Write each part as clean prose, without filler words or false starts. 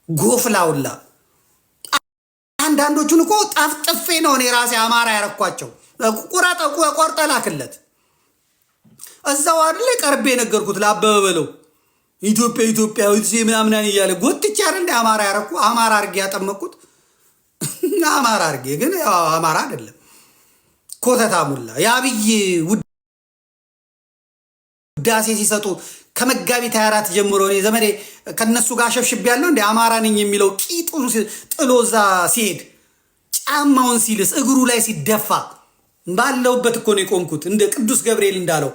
ጎፍላውላ አንዳንዶቹን እኮ ጠፍጥፌ ነው እኔ ራሴ አማራ ያረኳቸው። ቆርጠ ላክለት እዛው አይደለ ቀርቤ ነገርኩት ለአበበ በለው ኢትዮጵያ ምናምን እያለ ጎትቼ አይደል አማራ ያረኩ አማራ አርጌ ያጠመቁት አማራ አርጌ ግን አማራ አይደለም ኮተታ ሙላ የአብይ ውዳሴ ሲሰጡ ከመጋቢት 24 ጀምሮ እኔ ዘመዴ ከነሱ ጋር ሸብሽብ ያለው እንደ አማራ ነኝ የሚለው ቂጡን ጥሎዛ ሲሄድ ጫማውን ሲልስ እግሩ ላይ ሲደፋ ባለውበት እኮ ነው የቆምኩት እንደ ቅዱስ ገብርኤል እንዳለው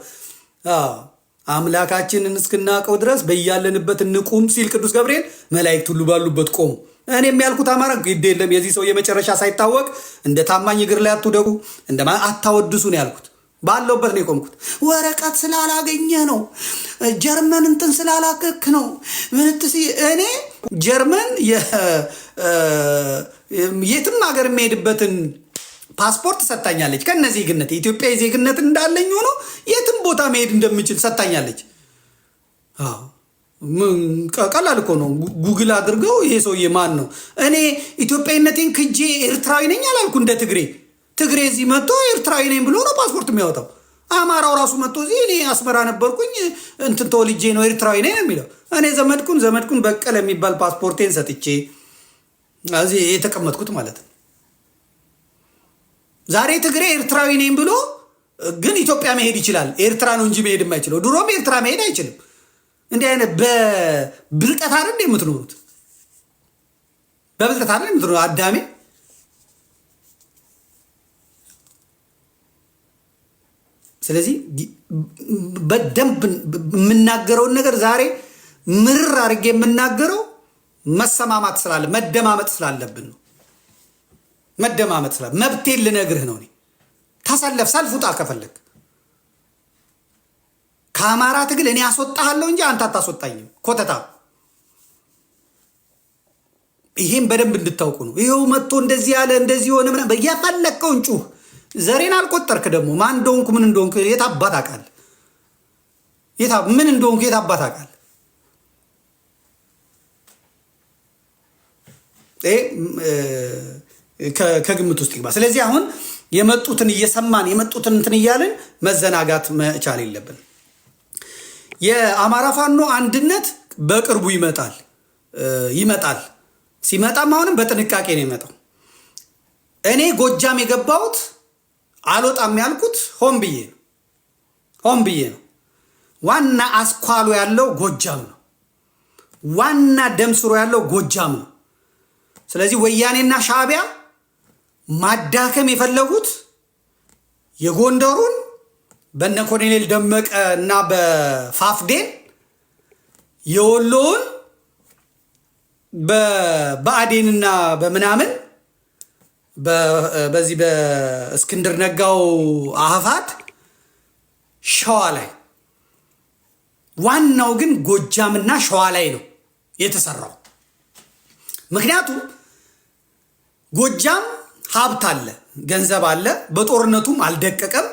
አምላካችንን እስክናቀው ድረስ በያለንበት እንቁም ሲል ቅዱስ ገብርኤል መላእክት ሁሉ ባሉበት ቆሙ። እኔም ያልኩት አማራ ግድ የለም የዚህ ሰው የመጨረሻ ሳይታወቅ እንደ ታማኝ እግር ላይ አትውደቁ እንደማ አታወድሱ ነው ያልኩት። ባለውበት ነው የቆምኩት። ወረቀት ስላላገኘ ነው ጀርመን እንትን ስላላከክ ነው ምንትሲ እኔ ጀርመን የትም ሀገር የሚሄድበትን ፓስፖርት ሰጣኛለች። ከነዚህ ዜግነት የኢትዮጵያ ዜግነት እንዳለኝ ሆኖ የትም ቦታ መሄድ እንደምችል ሰጣኛለች። ቀላል እኮ ነው። ጉግል አድርገው ይሄ ሰውዬ ማን ነው? እኔ ኢትዮጵያዊነቴን ክጄ ኤርትራዊ ነኝ አላልኩ። እንደ ትግሬ እዚህ መጥቶ ኤርትራዊ ነኝ ብሎ ነው ፓስፖርት የሚያወጣው። አማራው ራሱ መጥቶ እዚህ እኔ አስመራ ነበርኩኝ እንትን ተወልጄ ነው ኤርትራዊ ነኝ የሚለው። እኔ ዘመድኩን በቀለ የሚባል ፓስፖርቴን ሰጥቼ እዚህ የተቀመጥኩት ማለት ነው። ዛሬ ትግሬ ኤርትራዊ ነኝ ብሎ ግን ኢትዮጵያ መሄድ ይችላል። ኤርትራ ነው እንጂ መሄድ የማይችለው። ድሮም ኤርትራ መሄድ አይችልም። እንዲህ አይነት በብልጠት አይደል የምትኖሩት? በብልጠት አይደል የምትኖሩት? አዳሜ ስለዚህ በደንብ የምናገረውን ነገር ዛሬ ምርር አድርጌ የምናገረው መሰማማት ስላለ መደማመጥ ስላለብን ነው። መደማመጥ ስላለ መብቴን ልነግርህ ነው። እኔ ተሰለፍ ሰልፍ ውጣ ከፈለግ ከአማራ ትግል እኔ አስወጣሃለሁ እንጂ አንተ አታስወጣኝም። ኮተታ ይሄን በደንብ እንድታውቁ ነው። ይሄው መጥቶ እንደዚህ ያለ እንደዚህ ሆነ ምናምን የፈለግከውን ጩህ። ዘሬን አልቆጠርክ ደግሞ ማን እንደሆንኩ ምን እንደሆንኩ የት አባት አውቃለህ? ምን እንደሆንኩ የት አባት አውቃለህ? ከግምት ውስጥ ይግባ። ስለዚህ አሁን የመጡትን እየሰማን የመጡትን እንትን እያልን መዘናጋት መቻል የለብን። የአማራ ፋኖ አንድነት በቅርቡ ይመጣል። ሲመጣም አሁንም በጥንቃቄ ነው የመጣው። እኔ ጎጃም የገባሁት አልወጣም ያልኩት ሆን ብዬ ነው። ዋና አስኳሉ ያለው ጎጃም ነው። ዋና ደምስሮ ያለው ጎጃም ነው። ስለዚህ ወያኔና ሻዕቢያ ማዳከም የፈለጉት የጎንደሩን በነ ኮሎኔል ደመቀ እና በፋፍዴን የወሎውን በአዴንና በምናምን በዚህ በእስክንድር ነጋው አህፋድ ሸዋ ላይ ዋናው ግን ጎጃምና ሸዋ ላይ ነው የተሰራው። ምክንያቱም ጎጃም ሀብት አለ፣ ገንዘብ አለ፣ በጦርነቱም አልደቀቀም፣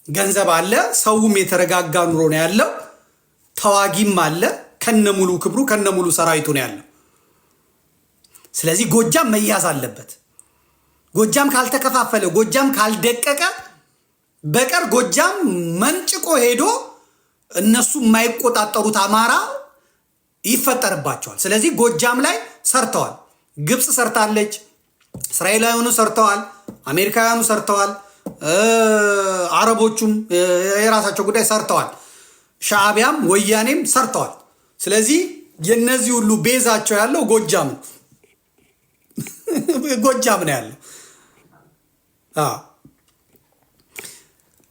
ገንዘብ አለ፣ ሰውም የተረጋጋ ኑሮ ነው ያለው፣ ተዋጊም አለ፣ ከነሙሉ ክብሩ ከነሙሉ ሰራዊቱ ነው ያለው። ስለዚህ ጎጃም መያዝ አለበት። ጎጃም ካልተከፋፈለ ጎጃም ካልደቀቀ በቀር ጎጃም መንጭቆ ሄዶ እነሱ የማይቆጣጠሩት አማራ ይፈጠርባቸዋል። ስለዚህ ጎጃም ላይ ሰርተዋል። ግብፅ ሰርታለች፣ እስራኤላውያኑ ሰርተዋል፣ አሜሪካውያኑ ሰርተዋል፣ አረቦቹም የራሳቸው ጉዳይ ሰርተዋል፣ ሻዕቢያም ወያኔም ሰርተዋል። ስለዚህ የነዚህ ሁሉ ቤዛቸው ያለው ጎጃም ነው። ጎጃም ነው ያለው።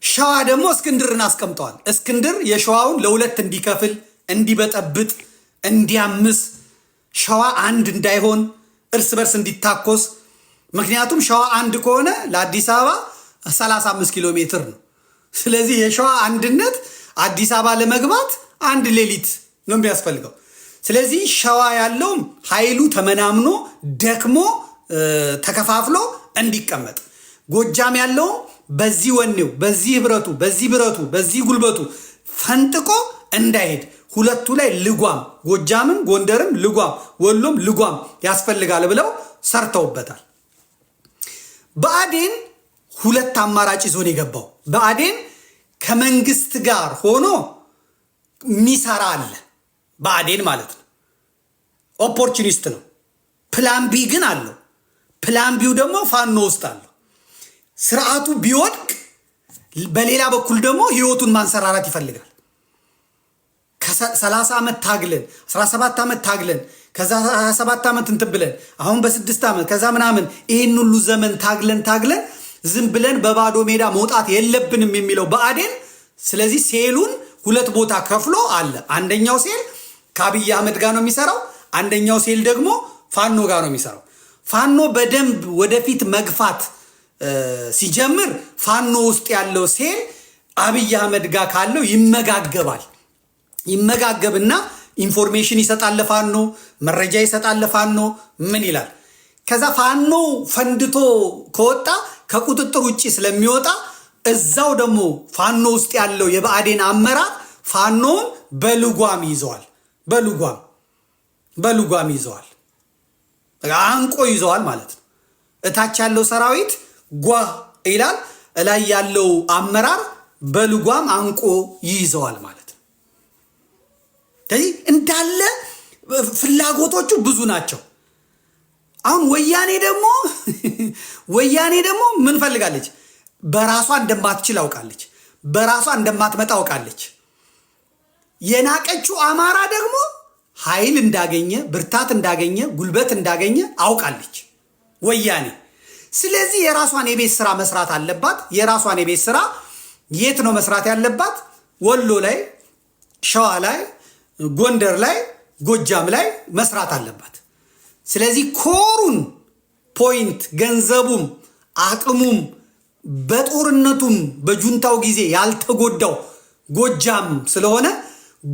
ሸዋ ደግሞ እስክንድርን አስቀምጠዋል። እስክንድር የሸዋውን ለሁለት እንዲከፍል፣ እንዲበጠብጥ፣ እንዲያምስ፣ ሸዋ አንድ እንዳይሆን፣ እርስ በርስ እንዲታኮስ። ምክንያቱም ሸዋ አንድ ከሆነ ለአዲስ አበባ 35 ኪሎ ሜትር ነው። ስለዚህ የሸዋ አንድነት አዲስ አበባ ለመግባት አንድ ሌሊት ነው የሚያስፈልገው። ስለዚህ ሸዋ ያለውም ኃይሉ ተመናምኖ ደክሞ ተከፋፍሎ እንዲቀመጥ፣ ጎጃም ያለውም በዚህ ወኔው በዚህ ህብረቱ በዚህ ብረቱ በዚህ ጉልበቱ ፈንጥቆ እንዳይሄድ ሁለቱ ላይ ልጓም ጎጃምም ጎንደርም ልጓም ወሎም ልጓም ያስፈልጋል ብለው ሰርተውበታል። ብአዴን ሁለት አማራጭ ይዞ ነው የገባው። ብአዴን ከመንግስት ጋር ሆኖ ሚሰራ አለ። ብአዴን ማለት ነው ኦፖርቹኒስት ነው። ፕላን ቢ ግን አለው። ፕላን ቢው ደግሞ ፋኖ ውስጥ አለው። ስርዓቱ ቢወድቅ በሌላ በኩል ደግሞ ህይወቱን ማንሰራራት ይፈልጋል። ከ30 ዓመት ታግለን 17 ዓመት ታግለን ከዛ 27 ዓመት እንትን ብለን አሁን በ6 ዓመት ከዛ ምናምን ይህን ሁሉ ዘመን ታግለን ዝም ብለን በባዶ ሜዳ መውጣት የለብንም የሚለው ብአዴን ስለዚህ ሴሉን ሁለት ቦታ ከፍሎ አለ። አንደኛው ሴል ከአብይ አህመድ ጋር ነው የሚሰራው፣ አንደኛው ሴል ደግሞ ፋኖ ጋር ነው የሚሰራው። ፋኖ በደንብ ወደፊት መግፋት ሲጀምር ፋኖ ውስጥ ያለው ሴል አብይ አህመድ ጋር ካለው ይመጋገብና ኢንፎርሜሽን ይሰጣል ለፋኖ፣ መረጃ ይሰጣል ለፋኖ። ምን ይላል? ከዛ ፋኖ ፈንድቶ ከወጣ ከቁጥጥር ውጪ ስለሚወጣ እዛው ደግሞ ፋኖ ውስጥ ያለው የብአዴን አመራር ፋኖን በልጓም ይዘዋል። በልጓም ይዘዋል፣ አንቆ ይዘዋል ማለት ነው። እታች ያለው ሰራዊት ጓ ይላል፣ እላይ ያለው አመራር በልጓም አንቆ ይይዘዋል ማለት ነው። ስለዚህ እንዳለ ፍላጎቶቹ ብዙ ናቸው። አሁን ወያኔ ደግሞ ምን ፈልጋለች? በራሷ እንደማትችል አውቃለች። በራሷ እንደማትመጣ አውቃለች። የናቀችው አማራ ደግሞ ኃይል እንዳገኘ ብርታት እንዳገኘ ጉልበት እንዳገኘ አውቃለች ወያኔ። ስለዚህ የራሷን የቤት ስራ መስራት አለባት። የራሷን የቤት ስራ የት ነው መስራት ያለባት? ወሎ ላይ፣ ሸዋ ላይ፣ ጎንደር ላይ፣ ጎጃም ላይ መስራት አለባት። ስለዚህ ኮሩን ፖይንት ገንዘቡም አቅሙም በጦርነቱም በጁንታው ጊዜ ያልተጎዳው ጎጃም ስለሆነ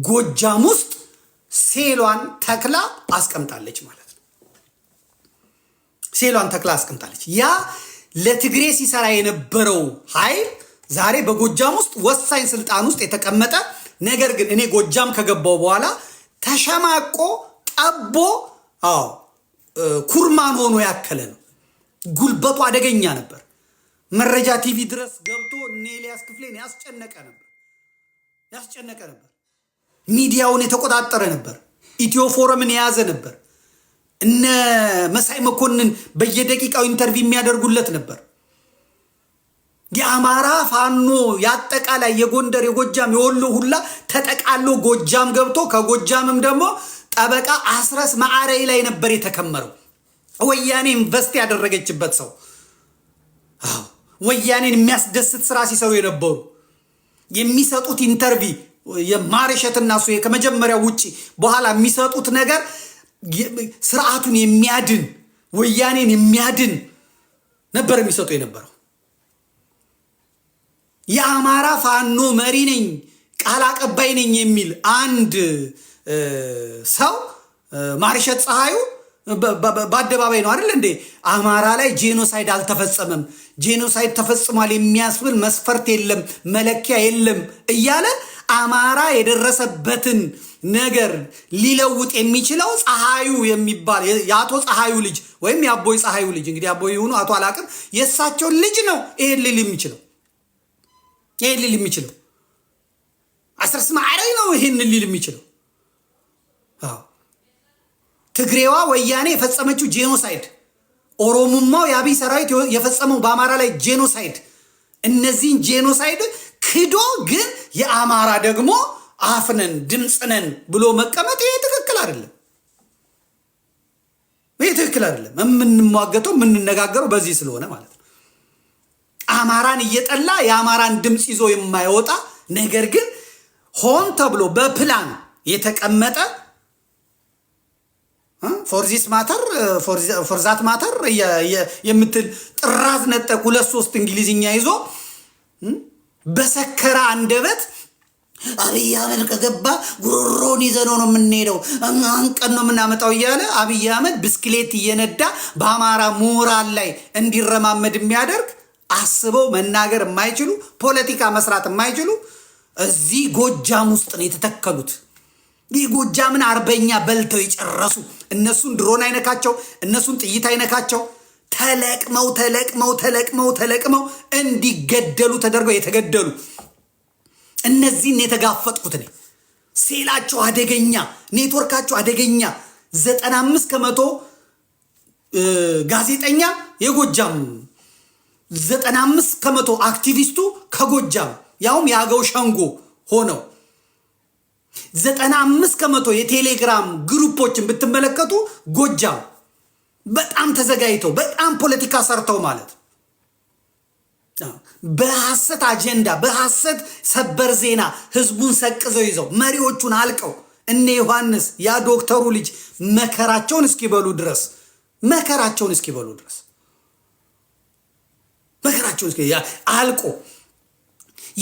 ጎጃም ውስጥ ሴሏን ተክላ አስቀምጣለች ማለት ነው። ሴሏን ተክላ አስቀምጣለች። ያ ለትግሬ ሲሰራ የነበረው ኃይል ዛሬ በጎጃም ውስጥ ወሳኝ ስልጣን ውስጥ የተቀመጠ ነገር ግን እኔ ጎጃም ከገባው በኋላ ተሸማቆ ጠቦ ኩርማን ሆኖ ያከለ ነው። ጉልበቱ አደገኛ ነበር። መረጃ ቲቪ ድረስ ገብቶ እነ ኤልያስ ክፍሌን ያስጨነቀ ነበር። ሚዲያውን የተቆጣጠረ ነበር። ኢትዮ ፎረምን የያዘ ነበር። እነ መሳይ መኮንን በየደቂቃው ኢንተርቪው የሚያደርጉለት ነበር። የአማራ ፋኖ ያጠቃላይ የጎንደር የጎጃም የወሎ ሁላ ተጠቃሎ ጎጃም ገብቶ ከጎጃምም ደግሞ ጠበቃ አስረስ ማዕረይ ላይ ነበር የተከመረው። ወያኔ ኢንቨስት ያደረገችበት ሰው ወያኔን የሚያስደስት ስራ ሲሰሩ የነበሩ የሚሰጡት ኢንተርቪው የማርሸትና እሱ ከመጀመሪያው ውጪ በኋላ የሚሰጡት ነገር ስርዓቱን የሚያድን ወያኔን የሚያድን ነበር የሚሰጡ የነበረው። የአማራ ፋኖ መሪ ነኝ ቃል አቀባይ ነኝ የሚል አንድ ሰው ማርሸት ፀሐዩ በአደባባይ ነው አይደል እንዴ? አማራ ላይ ጄኖሳይድ አልተፈጸመም፣ ጄኖሳይድ ተፈጽሟል የሚያስብል መስፈርት የለም፣ መለኪያ የለም እያለ አማራ የደረሰበትን ነገር ሊለውጥ የሚችለው ፀሐዩ የሚባል የአቶ ፀሐዩ ልጅ ወይም የአቦይ ፀሐዩ ልጅ እንግዲህ አቦይ ሆኖ አቶ አላቅም የእሳቸው ልጅ ነው ይሄን ሊል የሚችለው አስረስ ማዕረይ ነው ይሄን ሊል የሚችለው። ትግሬዋ ወያኔ የፈጸመችው ጄኖሳይድ፣ ኦሮሞማው የአብይ ሰራዊት የፈጸመው በአማራ ላይ ጄኖሳይድ፣ እነዚህን ጄኖሳይድ ክዶ ግን የአማራ ደግሞ አፍነን ድምፅነን ብሎ መቀመጥ ይሄ ትክክል አይደለም። የምንሟገተው የምንነጋገረው በዚህ ስለሆነ ማለት ነው። አማራን እየጠላ የአማራን ድምፅ ይዞ የማይወጣ ነገር ግን ሆን ተብሎ በፕላን የተቀመጠ ፎርዚስ ማተር ፎርዛት ማተር የምትል ጥራዝ ነጠቅ 2-3 እንግሊዝኛ ይዞ በሰከረ አንደበት አብይ አህመድ ከገባ ጉሮሮን ይዘነው ነው የምንሄደው፣ አንቀን ነው የምናመጣው እያለ አብይ አህመድ ብስክሌት እየነዳ በአማራ ሞራል ላይ እንዲረማመድ የሚያደርግ አስበው መናገር የማይችሉ ፖለቲካ መስራት የማይችሉ እዚህ ጎጃም ውስጥ ነው የተተከሉት። የጎጃምን አርበኛ በልተው የጨረሱ እነሱን ድሮን አይነካቸው፣ እነሱን ጥይት አይነካቸው። ተለቅመው እንዲገደሉ ተደርገው የተገደሉ እነዚህን የተጋፈጥኩት እኔ። ሴላቸው አደገኛ፣ ኔትወርካቸው አደገኛ። 95% ጋዜጠኛ የጎጃም 95% አክቲቪስቱ ከጎጃም ያውም የአገው ሸንጎ ሆነው 95% የቴሌግራም ግሩፖችን ብትመለከቱ ጎጃም በጣም ተዘጋጅተው በጣም ፖለቲካ ሰርተው ማለት በሐሰት አጀንዳ በሐሰት ሰበር ዜና ህዝቡን ሰቅዘው ይዘው መሪዎቹን አልቀው እነ ዮሐንስ ያ ዶክተሩ ልጅ መከራቸውን እስኪበሉ ድረስ አልቆ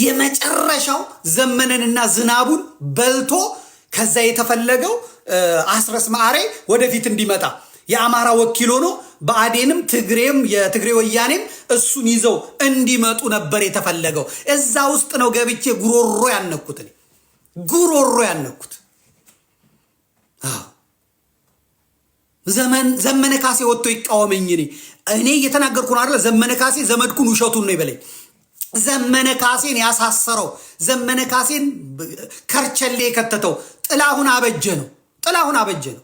የመጨረሻው ዘመነንና ዝናቡን በልቶ ከዛ የተፈለገው አስረስ ማዕሬ ወደፊት እንዲመጣ የአማራ ወኪል ሆኖ በአዴንም ትግሬም የትግሬ ወያኔም እሱን ይዘው እንዲመጡ ነበር የተፈለገው። እዛ ውስጥ ነው ገብቼ ጉሮሮ ያነኩት። ዘመነ ካሴ ወጥቶ ይቃወመኝ። እኔ እየተናገርኩ ነው አይደል? ዘመነ ካሴ ዘመድኩን ውሸቱን ነው ይበለኝ። ዘመነ ካሴን ያሳሰረው ዘመነ ካሴን ከርቸሌ የከተተው ጥላሁን አበጀ ነው።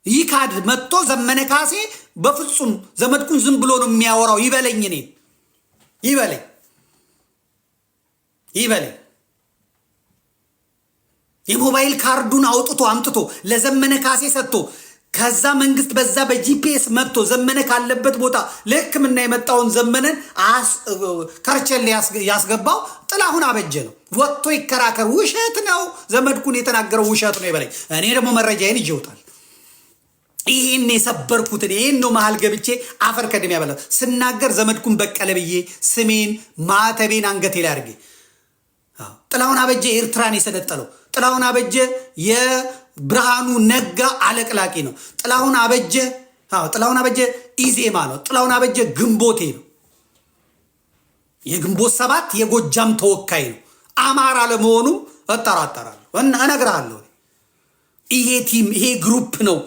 ይካድ መጥቶ ዘመነ ካሴ በፍጹም ዘመድኩን ዝም ብሎ ነው የሚያወራው ይበለኝ። እኔ ይበለኝ የሞባይል ካርዱን አምጥቶ ለዘመነ ካሴ ሰጥቶ ከዛ መንግስት በዛ በጂፒኤስ መጥቶ ዘመነ ካለበት ቦታ ለሕክምና የመጣውን ዘመነን ከርቸሌ ያስገባው ጥላሁን አበጀ ነው። ወጥቶ ይከራከር። ውሸት ነው ዘመድኩን የተናገረው ውሸት ነው ይበለኝ። እኔ ደግሞ መረጃዬን ይጀውታል። ይሄን የሰበርኩት ይሄን ነው። መሃል ገብቼ አፈር ከደም ያበላው ስናገር ዘመድኩን በቀለ ብዬ ስሜን ማተቤን አንገቴ ላይ አድርጌ ጥላሁን አበጀ ኤርትራን የሰለጠለው ጥላሁን አበጀ የብርሃኑ ነጋ አለቅላቂ ነው። ጥላሁን አበጀ ኢዜማ ነው። ጥላሁን አበጀ ግንቦቴ ነው። የግንቦት ሰባት የጎጃም ተወካይ ነው። አማራ ለመሆኑ እጠራጠራለሁ። እነግርሃለሁ። ይሄ ቲም ይሄ ግሩፕ ነው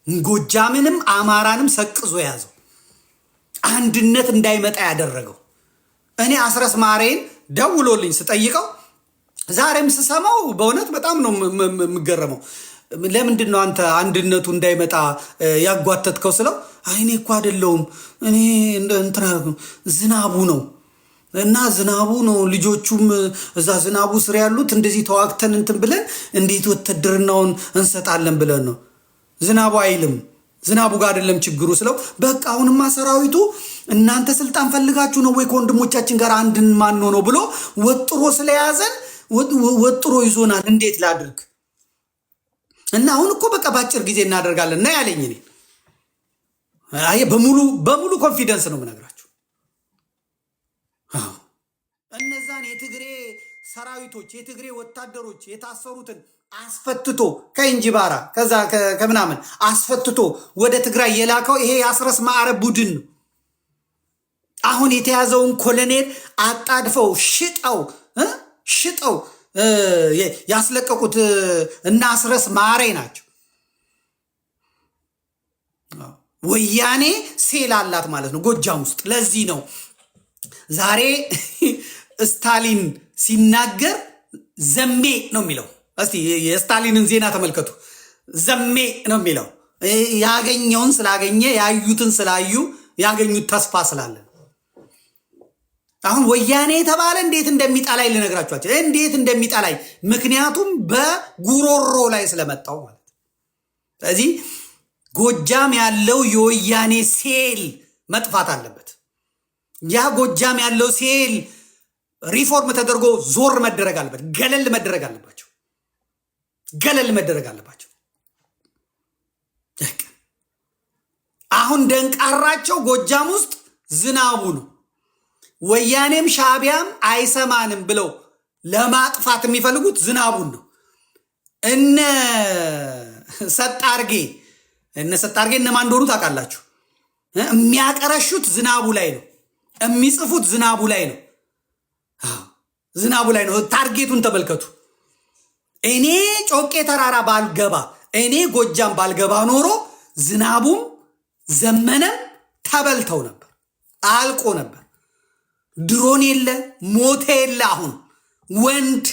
ጎጃምንም አማራንም ሰቅዞ ያዘው፣ አንድነት እንዳይመጣ ያደረገው። እኔ አስረስ ማሬን ደውሎልኝ ስጠይቀው ዛሬም ስሰማው በእውነት በጣም ነው የምገረመው። ለምንድን ነው አንተ አንድነቱ እንዳይመጣ ያጓተትከው ስለው አይኔ እኮ አይደለሁም እኔ እንትና ዝናቡ ነው እና ዝናቡ ነው ልጆቹም እዛ ዝናቡ ስር ያሉት እንደዚህ ተዋግተን እንትን ብለን እንዴት ወተድርናውን እንሰጣለን ብለን ነው። ዝናቡ አይልም፣ ዝናቡ ጋር አይደለም ችግሩ ስለው በቃ አሁንማ ሰራዊቱ እናንተ ስልጣን ፈልጋችሁ ነው ወይ ከወንድሞቻችን ጋር አንድን ማን ነው ብሎ ወጥሮ ስለያዘን ወጥሮ ይዞናል። እንዴት ላድርግ እና አሁን እኮ በቃ ባጭር ጊዜ እናደርጋለን እና ያለኝ እኔ በሙሉ ኮንፊደንስ ነው የምነግራችሁ። እነዛን የትግሬ ሰራዊቶች የትግሬ ወታደሮች የታሰሩትን አስፈትቶ ከእንጂባራ ከዛ ከምናምን አስፈትቶ ወደ ትግራይ የላከው ይሄ የአስረስ ማዕረ ቡድን ነው። አሁን የተያዘውን ኮሎኔል አጣድፈው ሽጠው ያስለቀቁት እና አስረስ ማዕረ ናቸው። ወያኔ ሴል አላት ማለት ነው ጎጃም ውስጥ። ለዚህ ነው ዛሬ ስታሊን ሲናገር ዘሜ ነው የሚለው። እስቲ የስታሊንን ዜና ተመልከቱ። ዘሜ ነው የሚለው። ያገኘውን ስላገኘ ያዩትን ስላዩ ያገኙት ተስፋ ስላለ አሁን ወያኔ የተባለ እንዴት እንደሚጣላይ ልነግራችኋቸው፣ እንዴት እንደሚጣላይ ምክንያቱም በጉሮሮ ላይ ስለመጣው ማለት። ስለዚህ ጎጃም ያለው የወያኔ ሴል መጥፋት አለበት። ያ ጎጃም ያለው ሴል ሪፎርም ተደርጎ ዞር መደረግ አለበት። ገለል መደረግ አለባቸው። አሁን ደንቃራቸው ጎጃም ውስጥ ዝናቡ ነው። ወያኔም ሻቢያም አይሰማንም ብለው ለማጥፋት የሚፈልጉት ዝናቡን ነው። እነ ሰጣርጌ እነማን እንደሆኑ ታውቃላችሁ? የሚያቀረሹት ዝናቡ ላይ ነው። የሚጽፉት ዝናቡ ላይ ነው። ታርጌቱን ተመልከቱ። እኔ ጮቄ ተራራ ባልገባ እኔ ጎጃም ባልገባ ኖሮ ዝናቡም ዘመነም ተበልተው ነበር፣ አልቆ ነበር። ድሮን የለ ሞተ የለ። አሁን ወንድ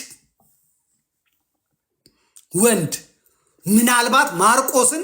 ምናልባት ማርቆስን